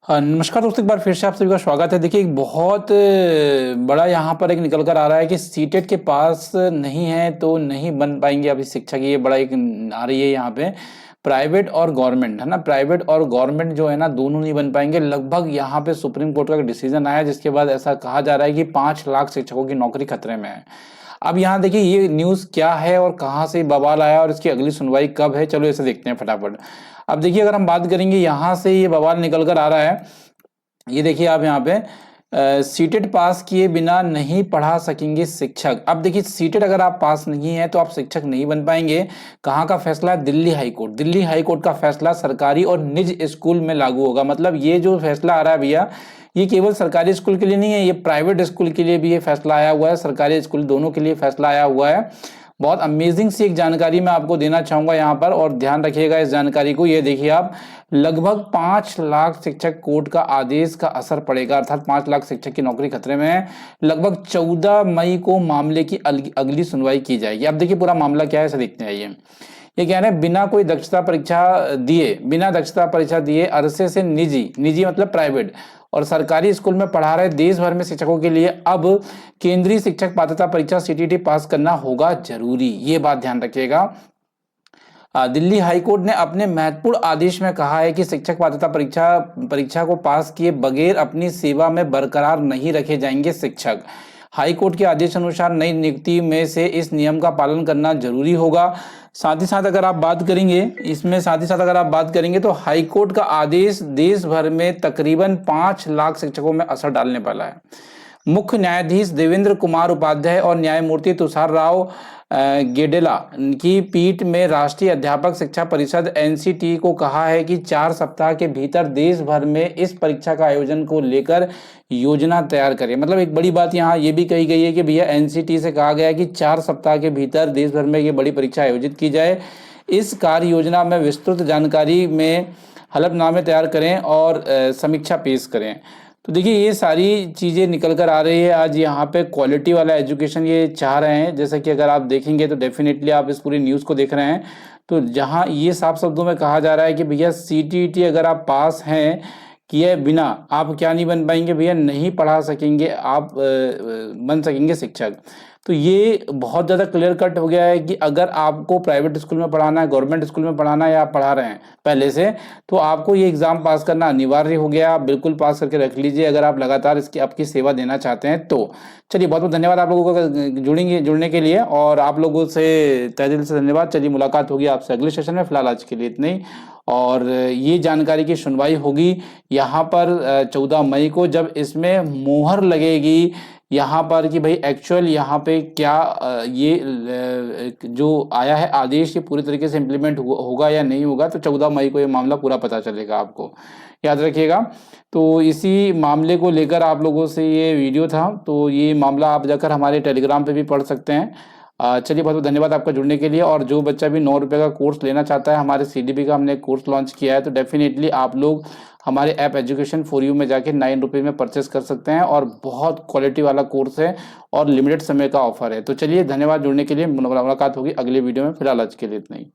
हाँ, नमस्कार दोस्तों, एक बार फिर से आप सभी का स्वागत है। देखिए, एक बहुत बड़ा यहाँ पर एक निकल कर आ रहा है कि सीटेट के पास नहीं है तो नहीं बन पाएंगे अभी शिक्षक। ये बड़ा एक आ रही है यहाँ पे। प्राइवेट और गवर्नमेंट है ना, प्राइवेट और गवर्नमेंट जो है ना, दोनों नहीं बन पाएंगे। लगभग यहाँ पे सुप्रीम कोर्ट का एक डिसीजन आया जिसके बाद ऐसा कहा जा रहा है कि 5 लाख शिक्षकों की नौकरी खतरे में है। अब यहाँ देखिए ये न्यूज़ क्या है और कहाँ से बवाल आया और इसकी अगली सुनवाई कब है, चलो इसे देखते हैं फटाफट। अब देखिए, अगर हम बात करेंगे यहाँ से ये बवाल निकल कर आ रहा है। ये देखिए आप यहाँ पे सीटेट पास किए बिना नहीं पढ़ा सकेंगे शिक्षक। अब देखिए, सीटेट अगर आप पास नहीं है तो आप शिक्षक नहीं बन पाएंगे। कहाँ का फैसला है? Delhi high court. Delhi high court का फैसला सरकारी और निजी स्कूल में लागू होगा। मतलब ये जो फैसला आ रहा है भैया, ये केवल सरकारी स्कूल के लिए नहीं है, ये प्राइवेट स्कूल के लिए भी ये फैसला आया हुआ है, सरकारी स्कूल दोनों के लिए फैसला आया हुआ है। बहुत अमेजिंग सी एक जानकारी मैं आपको देना चाहूंगा यहाँ पर, और ध्यान रखिएगा इस जानकारी को। ये देखिए आप, लगभग 5 लाख शिक्षक कोर्ट का आदेश का असर पड़ेगा, अर्थात 5 लाख शिक्षक की नौकरी खतरे में है। लगभग 14 मई को मामले की अगली सुनवाई की जाएगी। अब देखिए पूरा मामला क्या है, इसे देखते हैं। ये कह रहे हैं, बिना दक्षता परीक्षा दिए अरसे से निजी निजी मतलब प्राइवेट और सरकारी स्कूल में पढ़ा रहे देश भर में शिक्षकों के लिए अब केंद्रीय शिक्षक पात्रता परीक्षा सीटीटी पास करना होगा जरूरी। ये बात ध्यान रखिएगा। दिल्ली हाईकोर्ट ने अपने महत्वपूर्ण आदेश में कहा है कि शिक्षक पात्रता परीक्षा को पास किए बगैर अपनी सेवा में बरकरार नहीं रखे जाएंगे शिक्षक। हाईकोर्ट के आदेश अनुसार नई नियुक्ति में से इस नियम का पालन करना जरूरी होगा। साथ ही साथ अगर आप बात करेंगे तो हाईकोर्ट का आदेश देश भर में तकरीबन 5 लाख शिक्षकों में असर डालने वाला है। मुख्य न्यायाधीश देवेंद्र कुमार उपाध्याय और न्यायमूर्ति तुषार राव गेडेला की पीठ में राष्ट्रीय अध्यापक शिक्षा परिषद एनसीटी को कहा है कि 4 सप्ताह के भीतर देश भर में इस परीक्षा का आयोजन को लेकर योजना तैयार करें। मतलब एक बड़ी बात यहाँ ये भी कही गई है कि भैया एनसीटी से कहा गया है कि 4 सप्ताह के भीतर देश भर में ये बड़ी परीक्षा आयोजित की जाए। इस कार्य योजना में विस्तृत जानकारी में हलफनामे तैयार करें और समीक्षा पेश करें। तो देखिए ये सारी चीज़ें निकल कर आ रही है। आज यहाँ पे क्वालिटी वाला एजुकेशन ये चाह रहे हैं, जैसे कि अगर आप देखेंगे तो डेफिनेटली आप इस पूरी न्यूज़ को देख रहे हैं, तो जहाँ ये साफ शब्दों में कहा जा रहा है कि भैया सीटीईटी अगर आप पास हैं किए बिना आप क्या नहीं बन पाएंगे भैया, नहीं पढ़ा सकेंगे आप, बन सकेंगे शिक्षक। तो ये बहुत ज़्यादा क्लियर कट हो गया है कि अगर आपको प्राइवेट स्कूल में पढ़ाना है, गवर्नमेंट स्कूल में पढ़ाना है या आप पढ़ा रहे हैं पहले से, तो आपको ये एग्ज़ाम पास करना अनिवार्य हो गया। आप बिल्कुल पास करके रख लीजिए अगर आप लगातार इसकी आपकी सेवा देना चाहते हैं तो। चलिए बहुत बहुत धन्यवाद आप लोगों का जुड़ने के लिए, और आप लोगों से तहे दिल से धन्यवाद। चलिए मुलाकात होगी आपसे अगले सेशन में, फिलहाल आज के लिए इतना ही। और ये जानकारी की सुनवाई होगी यहाँ पर 14 मई को, जब इसमें मोहर लगेगी यहाँ पर कि भाई एक्चुअल यहाँ पे क्या ये जो आया है आदेश ये पूरी तरीके से इम्प्लीमेंट होगा या नहीं होगा। तो 14 मई को ये मामला पूरा पता चलेगा, आपको याद रखिएगा। तो इसी मामले को लेकर आप लोगों से ये वीडियो था, तो ये मामला आप जाकर हमारे टेलीग्राम पे भी पढ़ सकते हैं। चलिए बहुत बहुत धन्यवाद आपका जुड़ने के लिए। और जो बच्चा भी 9 रुपये का कोर्स लेना चाहता है, हमारे सीडीबी का हमने कोर्स लॉन्च किया है, तो डेफिनेटली आप लोग हमारे ऐप एजुकेशन फॉर यू में जाके 9 रुपये में परचेस कर सकते हैं, और बहुत क्वालिटी वाला कोर्स है और लिमिटेड समय का ऑफर है। तो चलिए धन्यवाद जुड़ने के लिए, मुलाकात होगी अगले वीडियो में, फिलहाल आज के लिए इतना ही।